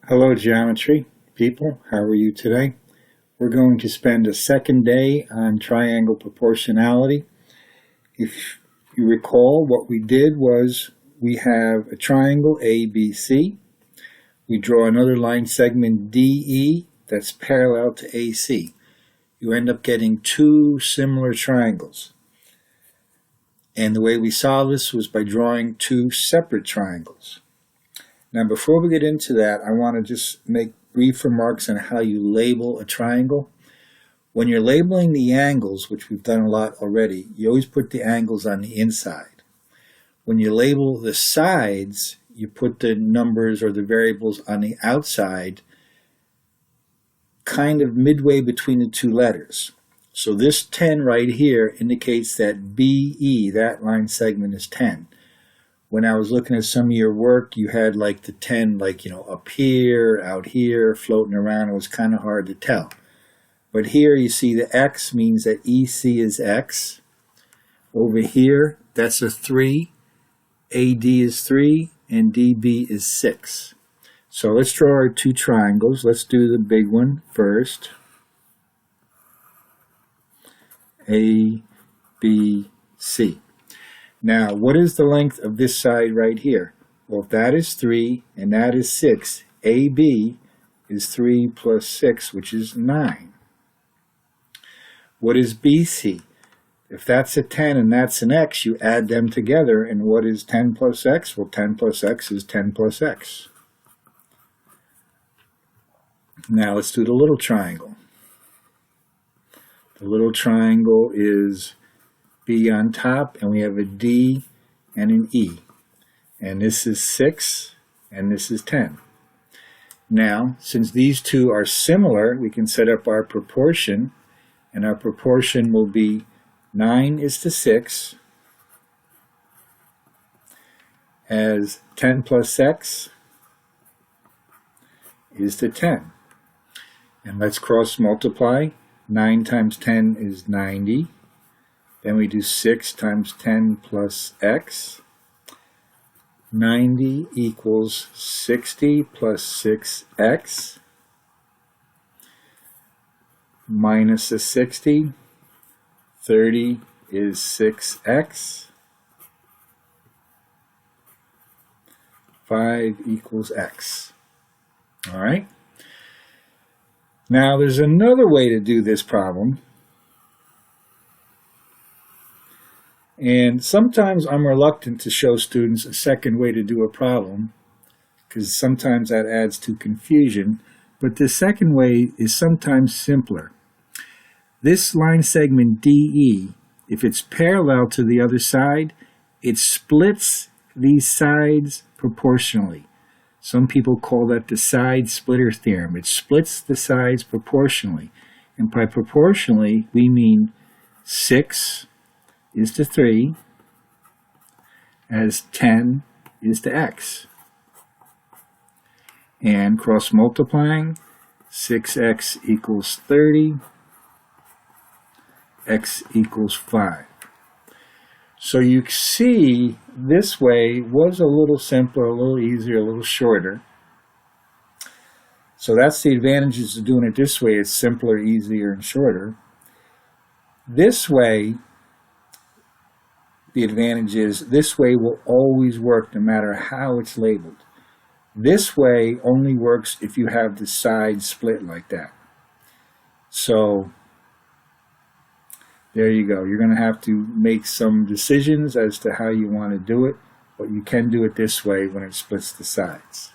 Hello geometry people, how are you today? We're going to spend a second day on triangle proportionality. If you recall, what we did was we have a triangle ABC. We draw another line segment DE that's parallel to AC. You end up getting two similar triangles. And the way we solved this was by drawing two separate triangles. Now, before we get into that, I want to just make brief remarks on how you label a triangle. When you're labeling the angles, which we've done a lot already, you always put the angles on the inside. When you label the sides, you put the numbers or the variables on the outside, kind of midway between the two letters. So this 10 right here indicates that BE, that line segment, is 10. When I was looking at some of your work, you had like the 10, up here, out here, floating around. It was kind of hard to tell. But here you see the X means that EC is X. Over here, that's a 3. AD is 3, and DB is 6. So let's draw our two triangles. Let's do the big one first. A, B, C. Now, what is the length of this side right here? Well, if that is 3 and that is 6, AB is 3 plus 6, which is 9. What is BC? If that's a 10 and that's an X, you add them together, and what is 10 plus X? Well, 10 plus X is 10 plus X. Now, let's do the little triangle. The little triangle is B on top, and we have a D and an E. And this is 6, and this is 10. Now, since these two are similar, we can set up our proportion, and our proportion will be 9 is to 6, as 10 plus X is to 10. And let's cross multiply. 9 times 10 is 90. Then we do 6 times 10 plus X. 90 equals 60 plus 6X minus the 60. 30 is 6X. 5 equals X. All right? Now, there's another way to do this problem. And sometimes I'm reluctant to show students a second way to do a problem, because sometimes that adds to confusion. But the second way is sometimes simpler. This line segment DE, if it's parallel to the other side, it splits these sides proportionally. Some people call that the side splitter theorem. It splits the sides proportionally. And by proportionally, we mean 6 is to 3, as 10 is to X. And cross multiplying, 6X equals 30, X equals 5. So you see, this way was a little simpler, a little easier, a little shorter. So that's the advantages of doing it this way. It's simpler, easier, and shorter. This way, the advantage is this way will always work no matter how it's labeled. This way only works if you have the sides split like that. So there you go. You're going to have to make some decisions as to how you want to do it, but you can do it this way when it splits the sides.